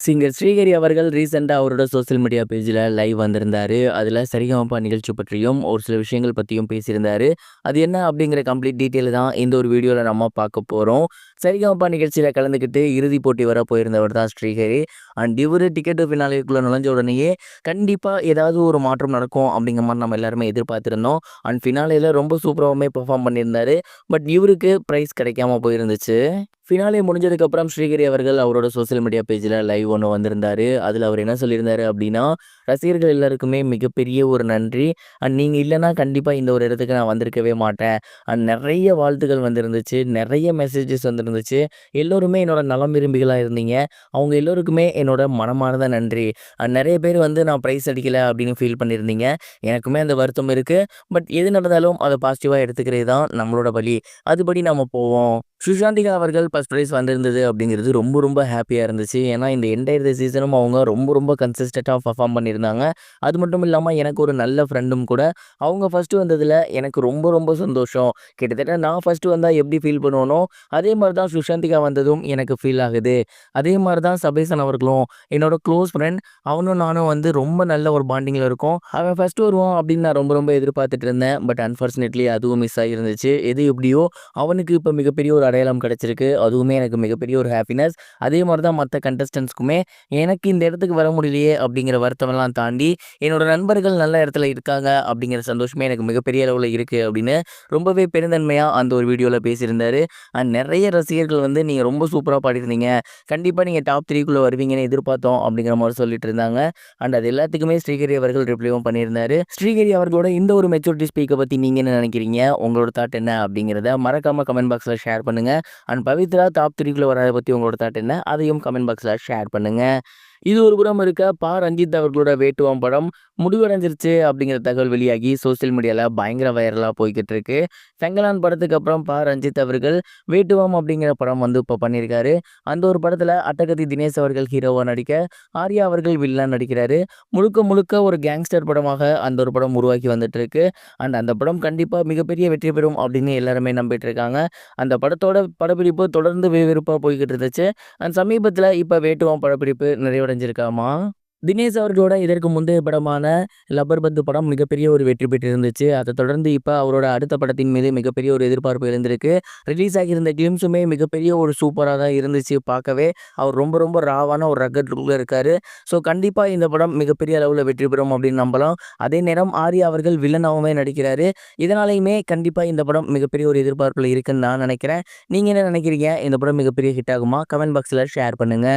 Singer Srihari அவர்கள் ரீசெண்டா அவரோட சோசியல் மீடியா பேஜ்ல லைவ் வந்திருந்தாரு. அதுல சரிகமப நிகழ்ச்சி பற்றியும், ஒரு சில விஷயங்கள் பத்தியும் பேசியிருந்தாரு. அது என்ன அப்படிங்கிற கம்ப்ளீட் டீட்டெயில் தான் இந்த ஒரு வீடியோல நம்ம பார்க்க போறோம். சரிகமப நிகழ்ச்சியில கலந்துக்கிட்டு இறுதிப் போட்டி வர போயிருந்தவர் தான் ஸ்ரீஹரி. அண்ட் இவரு டிக்கெட் ஃபினாலேக்குள்ள நுழைஞ்ச உடனேயே கண்டிப்பா ஏதாவது ஒரு மாற்றம் நடக்கும் அப்படிங்கிற மாரி நம்ம எல்லாருமே எதிர்பார்த்திருந்தோம். அண்ட் ஃபினாலேல ரொம்ப சூப்பராவுமே பெர்ஃபார்ம் பண்ணியிருந்தாரு. பட் இவருக்கு பிரைஸ் கிடைக்காம போயிருந்துச்சு. ஃபினாலே முடிஞ்சதுக்கப்புறம் ஸ்ரீஹரி அவர்கள் அவரோட சோசியல் மீடியா பேஜ்ல லைவ் ஒண்ணு வந்திருந்தாரு. அதுல அவர் என்ன சொல்லியிருந்தாரு அப்படின்னா, ரசிகர்கள் எல்லாருக்குமே மிகப்பெரிய ஒரு நன்றி. அண்ட் நீங்க இல்லன்னா கண்டிப்பா இந்த ஒரு இடத்துக்கு நான் வந்திருக்கவே மாட்டேன். அண்ட் நெறைய வாழ்த்துக்கள் வந்திருந்துச்சு. நெறைய மெசேஜஸ் வந்திருந்துச்சு. எல்லோருமே என்னோட நலம் விரும்பிகளா இருந்தீங்க. அவங்க எல்லோருக்குமே என்னோட மனமார்ந்த நன்றி. நெறைய பேர் வந்து நான் பிரைஸ் அடிக்கல அப்படின்னு ஃபீல் பண்ணியிருந்தீங்க. எனக்குமே அந்த வருத்தம் இருக்கு. பட் எது நடந்தாலும் அத பாசிட்டிவா எடுத்துக்கிறது தான் நம்மளோட வழி. அதுபடி நம்ம போவோம். சுஷாந்திகா அவர்கள் ஃபர்ஸ்ட் பிரைஸ் வந்திருந்தது அப்படிங்கிறது ரொம்ப ரொம்ப ஹாப்பியா இருந்துச்சு. ஏன்னா இந்த என்டையர் சீசனும் அவங்க ரொம்ப ரொம்ப கன்சிஸ்டன்ட்டா பெர்ஃபார்ம் பண்ணியிருந்தாங்க. அது மட்டும் இல்லாம எனக்கு ஒரு நல்ல ஃப்ரெண்டும் கூட. அவங்க ஃபர்ஸ்ட் வந்ததுல எனக்கு ரொம்ப ரொம்ப சந்தோஷம். கிட்டத்தட்ட நான் ஃபர்ஸ்ட் வந்தா எப்படி ஃபீல் பண்ணுவேனோ, அதே மாரி தான் சுஷாந்திகா வந்ததும் எனக்கு ஃபீல் ஆகுது. அதே மாரி தான் சபேசன் அவர்களும் என்னோட க்ளோஸ் ஃப்ரெண்ட். அவனும் நானும் வந்து ரொம்ப நல்ல ஒரு பாண்டிங்ல இருக்கோம். அவன் ஃபர்ஸ்ட் வருவான் அப்படின்னு நான் ரொம்ப ரொம்ப எதிர்பார்த்துட்டு இருந்தேன். பட் அன்ஃபார்ச்சுனேட்லி அதுவும் மிஸ் ஆகிருந்துச்சு. எது எப்படியோ அவனுக்கு இப்ப மிகப்பெரிய ஒரு அடையாளம் கிடைச்சிருக்கு. அதுவுமே எனக்கு மிகப்பெரிய ஒரு ஹாப்பினஸ். அதே மாரி தான் மத்த கண்டஸ்டன்ட்ஸ்க்குமே எனக்கு இந்த இடத்துக்கு வர முடியலையே அப்படிங்கிற வருத்தமெல்லாம் தாண்டி, என்னோட நண்பர்கள் நல்ல இடத்துல இருக்காங்க அப்படிங்கிற சந்தோஷமே எனக்கு மிகப்பெரிய அளவுல இருக்கு அப்படின்னு ரொம்பவே பெருந்தன்மையா அந்த ஒரு வீடியோல பேசியிருந்தாரு. அண்ட் நெறைய ரசிகர்கள் வந்து நீங்க ரொம்ப சூப்பரா பாடியிருந்தீங்க. கண்டிப்பா நீங்க டாப் 3க்குள்ள வருவீங்கன்னு எதிர்பார்த்தோம் அப்படிங்கிற மாரி சொல்லிட்டு இருந்தாங்க. அண்ட் அது எல்லாத்துக்குமே ஸ்ரீஹரி அவர்கள் ரிப்ளைவும் பண்ணியிருந்தாரு. ஸ்ரீஹரி அவர்களோட இந்த ஒரு மெச்சூரிட்டி ஸ்பீக்க பத்தி நீங்க என்ன நினைக்கிறீங்க? உங்களோட தாட் என்ன அப்படிங்கிறத மறக்காம கமெண்ட் பாக்ஸ்ல ஷேர் பண்ணுங்க. அண்ட் பவித்ரா டாப் 3க்குள்ள வரத பத்தி உங்களோட தாட் என்ன? அதையும் கமெண்ட் பாக்ஸ்ல ஷேர் பண்ணுங்க. இது ஒரு புறம் இருக்க, ரஞ்சித் அவர்களோட வேட்டுவம் படம் முடிவடைஞ்சிருச்சு அப்படிங்கிற தகவல் வெளியாகி சோசியல் மீடியால பயங்கர வைரலா போய்க்கிட்டு இருக்கு. செங்கலான் படத்துக்கு அப்புறம் ரஞ்சித் அவர்கள் வேட்டுவம் அப்படிங்கிற படம் வந்து இப்போ பண்ணியிருக்காரு. அந்த ஒரு படத்துல அட்டகத்தி தினேஷ் அவர்கள் ஹீரோவா நடிக்க, ஆர்யா அவர்கள் வில்லனா நடிக்கிறாரு. முழுக்க முழுக்க ஒரு கேங்ஸ்டர் படமாக அந்த ஒரு படம் உருவாக்கி வந்துட்டு இருக்கு. அண்ட் அந்த படம் கண்டிப்பா மிகப்பெரிய வெற்றி பெறும் அப்படின்னு எல்லாருமே நம்பிட்டு இருக்காங்க. அந்த படத்தோட படப்பிடிப்பு தொடர்ந்து விறுவிறுப்பா போய்க்கிட்டு இருந்துச்சு. அண்ட் சமீபத்துல இப்ப வேட்டுவம் படப்பிடிப்பு நிறைவடைஞ்சிருக்காமா. தினேஷ் அவர்களோட இதற்கு முந்தைய படமான லப்பர் பந்து படம் மிகப்பெரிய ஒரு வெற்றி பெற்றிருந்துச்சு. அத தொடர்ந்து இப்ப அவரோட அடுத்த படத்தின் மீது மிகப்பெரிய ஒரு எதிர்பார்ப்பு இருந்திருக்கு. ரிலீஸ் ஆகியிருந்த கிளிம்ஸுமே மிகப்பெரிய ஒரு சூப்பரா தான் இருந்துச்சு பார்க்கவே. அவர் ரொம்ப ரொம்ப ராவான ஒரு ரக்கட் லுக்ல இருக்காரு. ஸோ கண்டிப்பா இந்த படம் மிகப்பெரிய அளவுல வெற்றி பெறும் அப்படின்னு நம்பலாம். அதே நேரம் ஆர்யா அவர்கள் வில்லனாவுமே நடிக்கிறாரு. இதனாலயுமே கண்டிப்பா இந்த படம் மிகப்பெரிய ஒரு எதிர்பார்ப்புல இருக்குன்னு நான் நினைக்கிறேன். நீங்க என்ன நினைக்கிறீங்க? இந்த படம் மிகப்பெரிய ஹிட் ஆகுமா? கமெண்ட் பாக்ஸ்ல ஷேர் பண்ணுங்க.